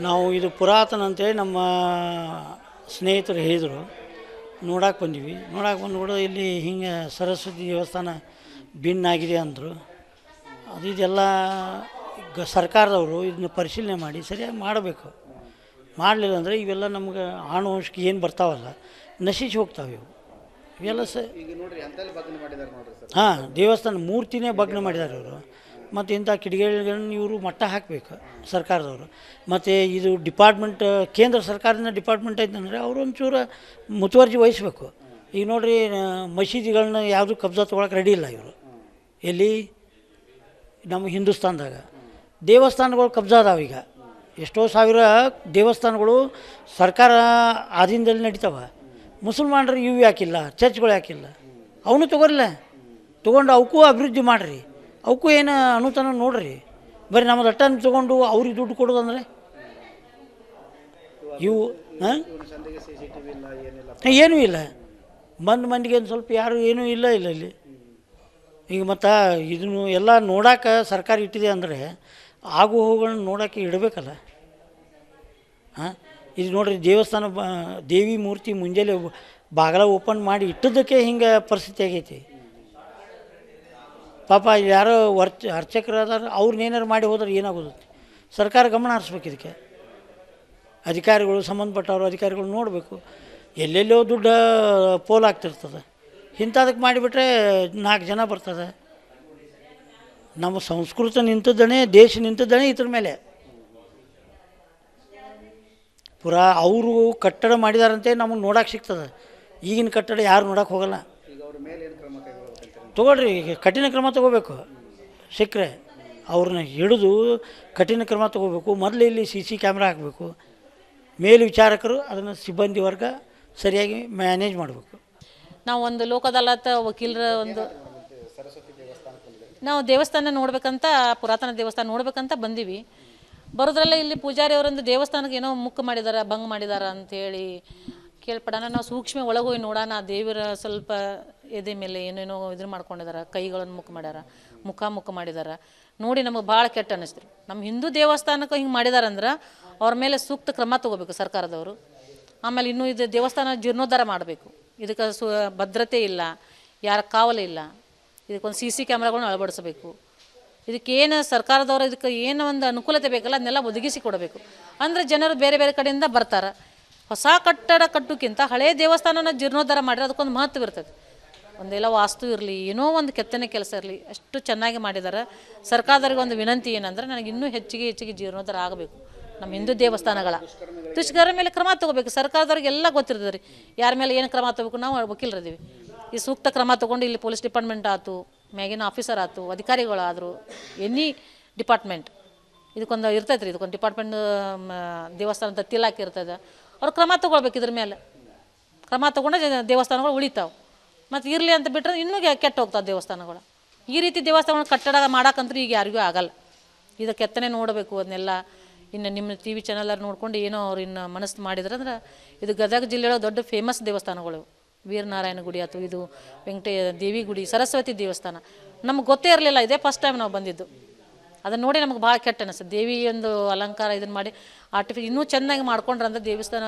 ನಾವು ಇದು ಪುರಾತನ ಅಂತೇಳಿ ನಮ್ಮ ಸ್ನೇಹಿತರು ಹೇಳಿದರು. ನೋಡಕ್ಕೆ ಬಂದೀವಿ. ನೋಡಕ್ಕೆ ಬಂದು ಇಲ್ಲಿ ಹಿಂಗೆ ಸರಸ್ವತಿ ದೇವಸ್ಥಾನ ಭಿನ್ನಾಗಿದೆ ಅಂದರು. ಇದೆಲ್ಲ ಸರ್ಕಾರದವರು ಇದನ್ನ ಪರಿಶೀಲನೆ ಮಾಡಿ ಸರಿಯಾಗಿ ಮಾಡಬೇಕು. ಮಾಡಲಿಲ್ಲ ಅಂದರೆ ಇವೆಲ್ಲ ನಮ್ಗೆ ಆನುವಂಶಿಕ ಏನು ಬರ್ತಾವಲ್ಲ ನಶಿಸಿ ಹೋಗ್ತಾವೆ ಇವೆಲ್ಲ ಹಾಂ, ದೇವಸ್ಥಾನ ಮೂರ್ತಿನೇ ಭಗ್ನ ಮಾಡಿದ್ದಾರೆ ಇವರು. ಮತ್ತು ಇಂಥ ಕಿಡಿಗೇಡಿಗಳನ್ನ ಇವರು ಮಟ್ಟ ಹಾಕಬೇಕು ಸರ್ಕಾರದವರು. ಮತ್ತು ಇದು ಡಿಪಾರ್ಟ್ಮೆಂಟ್ ಕೇಂದ್ರ ಸರ್ಕಾರದಿಂದ ಡಿಪಾರ್ಟ್ಮೆಂಟ್ ಐತಂದರೆ ಅವರು ಒಂಚೂರು ಮುತುವರ್ಜಿ ವಹಿಸ್ಬೇಕು. ಈಗ ನೋಡಿರಿ, ಮಸೀದಿಗಳನ್ನ ಯಾವುದು ಕಬ್ಜಾ ತೊಗೊಳಕ್ಕೆ ರೆಡಿ ಇಲ್ಲ ಇವರು. ಎಲ್ಲಿ ನಮ್ಮ ಹಿಂದೂಸ್ತಾನದಾಗ ದೇವಸ್ಥಾನಗಳು ಕಬ್ಜಾ ಅದಾವ. ಈಗ ಎಷ್ಟೋ ಸಾವಿರ ದೇವಸ್ಥಾನಗಳು ಸರ್ಕಾರ ಆಧೀನದಲ್ಲಿ ನಡೀತಾವೆ. ಮುಸಲ್ಮಾನರು ಇವು ಯಾಕಿಲ್ಲ, ಚರ್ಚ್ಗಳು ಯಾಕಿಲ್ಲ? ಅವನು ತೊಗೊರಿಲ್ಲ, ತೊಗೊಂಡು ಅವಕ್ಕೂ ಅಭಿವೃದ್ಧಿ ಮಾಡಿರಿ, ಅವಕ್ಕೂ ಏನು ಅನುದಾನ ನೋಡ್ರಿ. ಬರೀ ನಮ್ಮ ದಟ್ಟನ್ನು ತೊಗೊಂಡು ಅವ್ರಿಗೆ ದುಡ್ಡು ಕೊಡೋದಂದರೆ ಇವು ಏನೂ ಇಲ್ಲ. ಮಂದಿಗೆ ಒಂದು ಸ್ವಲ್ಪ ಯಾರು ಏನೂ ಇಲ್ಲ ಇಲ್ಲಿ. ಈಗ ಮತ್ತು ಇದನ್ನು ಎಲ್ಲ ನೋಡೋಕೆ ಸರ್ಕಾರ ಇಟ್ಟಿದೆ ಅಂದರೆ ಆಗು ಹೋಗುಗಳನ್ನ ನೋಡೋಕ್ಕೆ ಇಡಬೇಕಲ್ಲ. ಹಾಂ, ಇದು ನೋಡಿರಿ, ದೇವಸ್ಥಾನ ದೇವಿ ಮೂರ್ತಿ ಮುಂಜಾನೆ ಬಾಗಿಲ ಓಪನ್ ಮಾಡಿ ಇಟ್ಟದ್ದಕ್ಕೆ ಹಿಂಗೆ ಪರಿಸ್ಥಿತಿ ಆಗೈತಿ. ಪಾಪ ಯಾರೋ ಅರ್ಚಕರು ಅದಾರ, ಅವ್ರನ್ನೇನಾರು ಮಾಡಿ ಹೋದ್ರೆ ಏನಾಗೋದು? ಸರ್ಕಾರ ಗಮನ ಹರಿಸ್ಬೇಕು ಇದಕ್ಕೆ. ಅಧಿಕಾರಿಗಳು, ಸಂಬಂಧಪಟ್ಟವರು ಅಧಿಕಾರಿಗಳು ನೋಡಬೇಕು. ಎಲ್ಲೆಲ್ಲೋ ದುಡ್ಡು ಪೋಲಾಗ್ತಿರ್ತದೆ. ಇಂಥದಕ್ಕೆ ಮಾಡಿಬಿಟ್ರೆ 4 ಜನ ಬರ್ತದೆ. ನಮ್ಮ ಸಂಸ್ಕೃತ ನಿಂತದ್ದನೇ, ದೇಶ ನಿಂತದ್ದನೇ ಇದ್ರ ಮೇಲೆ. ಪುರಾ ಅವರು ಕಟ್ಟಡ ಮಾಡಿದಾರಂತೆ ನಮಗೆ ನೋಡೋಕೆ ಸಿಗ್ತದೆ. ಈಗಿನ ಕಟ್ಟಡ ಯಾರು ನೋಡೋಕೆ ಹೋಗಲ್ಲ. ತೊಗೊಳ್ರಿ, ಕಠಿಣ ಕ್ರಮ ತೊಗೋಬೇಕು. ಸಿಕ್ಕರೆ ಅವ್ರನ್ನ ಹಿಡಿದು ಕಠಿಣ ಕ್ರಮ ತೊಗೋಬೇಕು. ಮೊದಲು ಇಲ್ಲಿ CC ಕ್ಯಾಮ್ರಾ ಹಾಕಬೇಕು. ಮೇಲ್ವಿಚಾರಕರು ಅದನ್ನು ಸಿಬ್ಬಂದಿ ವರ್ಗ ಸರಿಯಾಗಿ ಮ್ಯಾನೇಜ್ ಮಾಡಬೇಕು. ನಾವು ಒಂದು ಲೋಕ ಅದಾಲತ್ ವಕೀಲರ ನಾವು ದೇವಸ್ಥಾನ ನೋಡ್ಬೇಕಂತ, ಪುರಾತನ ದೇವಸ್ಥಾನ ನೋಡ್ಬೇಕಂತ ಬಂದೀವಿ. ಬರೋದ್ರಲ್ಲೇ ಇಲ್ಲಿ ಪೂಜಾರಿ ಅವರೊಂದು ದೇವಸ್ಥಾನಕ್ಕೆ ಏನೋ ಮುಕ್ಕು ಮಾಡಿದಾರ, ಭಂಗ್ ಮಾಡಿದಾರ ಅಂಥೇಳಿ ಕೇಳ್ಪಡೋಣ. ನಾವು ಸೂಕ್ಷ್ಮ ಒಳಗೋಗಿ ನೋಡೋಣ. ದೇವರ ಸ್ವಲ್ಪ ಎದೆ ಮೇಲೆ ಏನೇನೋ ಇದ್ರ ಮಾಡ್ಕೊಂಡಿದ್ದಾರೆ, ಕೈಗಳನ್ನು ಮುಖ ಮಾಡಿದ್ದಾರೆ. ನೋಡಿ ನಮಗೆ ಭಾಳ ಕೆಟ್ಟ ಅನ್ನಿಸ್ತು. ನಮ್ಮ ಹಿಂದೂ ದೇವಸ್ಥಾನಕ್ಕೆ ಹಿಂಗೆ ಮಾಡಿದಾರಂದ್ರೆ ಅವ್ರ ಮೇಲೆ ಸೂಕ್ತ ಕ್ರಮ ತೊಗೋಬೇಕು ಸರ್ಕಾರದವರು. ಆಮೇಲೆ ಇನ್ನೂ ಇದು ದೇವಸ್ಥಾನ ಜೀರ್ಣೋದ್ಧಾರ ಮಾಡಬೇಕು. ಇದಕ್ಕೆ ಭದ್ರತೆ ಇಲ್ಲ, ಯಾರ ಕಾವಲು ಇಲ್ಲ. ಇದಕ್ಕೊಂದು CC ಕ್ಯಾಮ್ರಾಗಳನ್ನ ಅಳವಡಿಸಬೇಕು. ಇದಕ್ಕೇನು ಸರ್ಕಾರದವರು ಇದಕ್ಕೆ ಏನು ಒಂದು ಅನುಕೂಲತೆ ಬೇಕಲ್ಲ ಅದನ್ನೆಲ್ಲ ಒದಗಿಸಿ ಕೊಡಬೇಕು. ಅಂದರೆ ಜನರು ಬೇರೆ ಬೇರೆ ಕಡೆಯಿಂದ ಬರ್ತಾರೆ. ಹೊಸ ಕಟ್ಟಡ ಕಟ್ಟೋಕ್ಕಿಂತ ಹಳೆಯ ದೇವಸ್ಥಾನನ ಜೀರ್ಣೋದ್ಧಾರ ಮಾಡಿದ್ರೆ ಅದಕ್ಕೊಂದು ಮಹತ್ವ ಇರ್ತದೆ. ಒಂದೆಲ್ಲ ವಾಸ್ತು ಇರಲಿ, ಏನೋ ಒಂದು ಕೆತ್ತನೆ ಕೆಲಸ ಇರಲಿ, ಅಷ್ಟು ಚೆನ್ನಾಗಿ ಮಾಡಿದ್ದಾರೆ. ಸರ್ಕಾರದವ್ರಿಗೆ ಒಂದು ವಿನಂತಿ ಏನಂದ್ರೆ, ನನಗೆ ಇನ್ನೂ ಹೆಚ್ಚಿಗೆ ಜೀರ್ಣೋದ್ಧಾರ ಆಗಬೇಕು ನಮ್ಮ ಹಿಂದೂ ದೇವಸ್ಥಾನಗಳ. ದುಷ್ಕರ್ಮ ಮೇಲೆ ಕ್ರಮ ತೊಗೋಬೇಕು. ಸರ್ಕಾರದವ್ರಿಗೆ ಎಲ್ಲ ಗೊತ್ತಿರ್ತದೆ ರೀ ಯಾರ ಮೇಲೆ ಏನು ಕ್ರಮ ತೊಗೋಬೇಕು. ನಾವು ವಕೀಲರಿದ್ದೀವಿ. ಈ ಸೂಕ್ತ ಕ್ರಮ ತೊಗೊಂಡು ಇಲ್ಲಿ ಪೊಲೀಸ್ ಡಿಪಾರ್ಟ್ಮೆಂಟ್ ಆಯ್ತು, ಮ್ಯಾಗಿನ ಆಫೀಸರ್ ಆಯ್ತು, ಅಧಿಕಾರಿಗಳಾದರು, ಎನಿ ಡಿಪಾರ್ಟ್ಮೆಂಟ್ ಇದಕ್ಕೊಂದು ಇರ್ತೈತೆ ರೀ. ಇದಕ್ಕೊಂದು ಡಿಪಾರ್ಟ್ಮೆಂಟ್ ದೇವಸ್ಥಾನದ ತಿಲಾಕಿ ಇರ್ತದೆ. ಅವ್ರು ಕ್ರಮ ತೊಗೊಳ್ಬೇಕು. ಇದ್ರ ಮೇಲೆ ಕ್ರಮ ತೊಗೊಂಡು ದೇವಸ್ಥಾನಗಳು ಉಳಿತಾವೆ. ಮತ್ತು ಇರಲಿ ಅಂತ ಬಿಟ್ಟರೆ ಇನ್ನೂ ಕೆಟ್ಟು ಹೋಗ್ತಾವೆ ದೇವಸ್ಥಾನಗಳು. ಈ ರೀತಿ ದೇವಸ್ಥಾನಗಳು ಕಟ್ಟಡ ಮಾಡೋಕ್ಕಂತೂ ಈಗ ಯಾರಿಗೂ ಆಗಲ್ಲ. ಇದು ಕೆತ್ತನೆ ನೋಡಬೇಕು ಅದನ್ನೆಲ್ಲ. ಇನ್ನು ನಿಮ್ಮ TV ಚಾನಲಲ್ಲಿ ನೋಡ್ಕೊಂಡು ಏನೋ ಅವ್ರು ಇನ್ನು ಮನಸ್ಸು ಮಾಡಿದ್ರಂದ್ರೆ, ಇದು ಗದಗ ಜಿಲ್ಲೆಯೊಳಗೆ ದೊಡ್ಡ ಫೇಮಸ್ ದೇವಸ್ಥಾನಗಳು. ವೀರನಾರಾಯಣ ಗುಡಿ ಆಯ್ತು, ಇದು ದೇವಿ ಗುಡಿ, ಸರಸ್ವತಿ ದೇವಸ್ಥಾನ ನಮ್ಗೆ ಗೊತ್ತೇ ಇರಲಿಲ್ಲ. ಇದೇ ಫಸ್ಟ್ ಟೈಮ್ ನಾವು ಬಂದಿದ್ದು. ಅದನ್ನು ನೋಡಿ ನಮಗೆ ಭಾಳ ಕೆಟ್ಟ ಅನಿಸ್ತದೆ. ದೇವಿ ಒಂದು ಅಲಂಕಾರ ಇದನ್ನು ಮಾಡಿ ಇನ್ನೂ ಚೆನ್ನಾಗಿ ಮಾಡ್ಕೊಂಡ್ರಂದ್ರೆ ದೇವಸ್ಥಾನ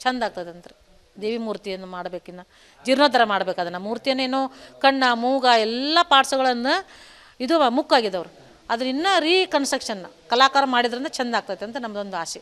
ಚೆಂದ ಆಗ್ತದಂತ್ರಿ. ದೇವಿ ಮೂರ್ತಿಯನ್ನು ಮಾಡಬೇಕಿನ್ನ ಜೀರ್ಣೋದ್ಧಾರ ಮಾಡ್ಬೇಕು. ಅದನ್ನು ಮೂರ್ತಿಯನ್ನೇನೋ ಕಣ್ಣ ಮೂಗ ಎಲ್ಲ ಪಾರ್ಟ್ಸ್ಗಳನ್ನು ಇದು ಮುಕ್ಕಾಗಿದ್ದವ್ರು. ಅದನ್ನ ಇನ್ನೂ ರೀಕನ್ಸ್ಟ್ರಕ್ಷನ್ ಕಲಾಕಾರ ಮಾಡಿದ್ರಿಂದ ಚೆಂದ ಆಗ್ತೈತೆ ಅಂತ ನಮ್ಮದೊಂದು ಆಸೆ.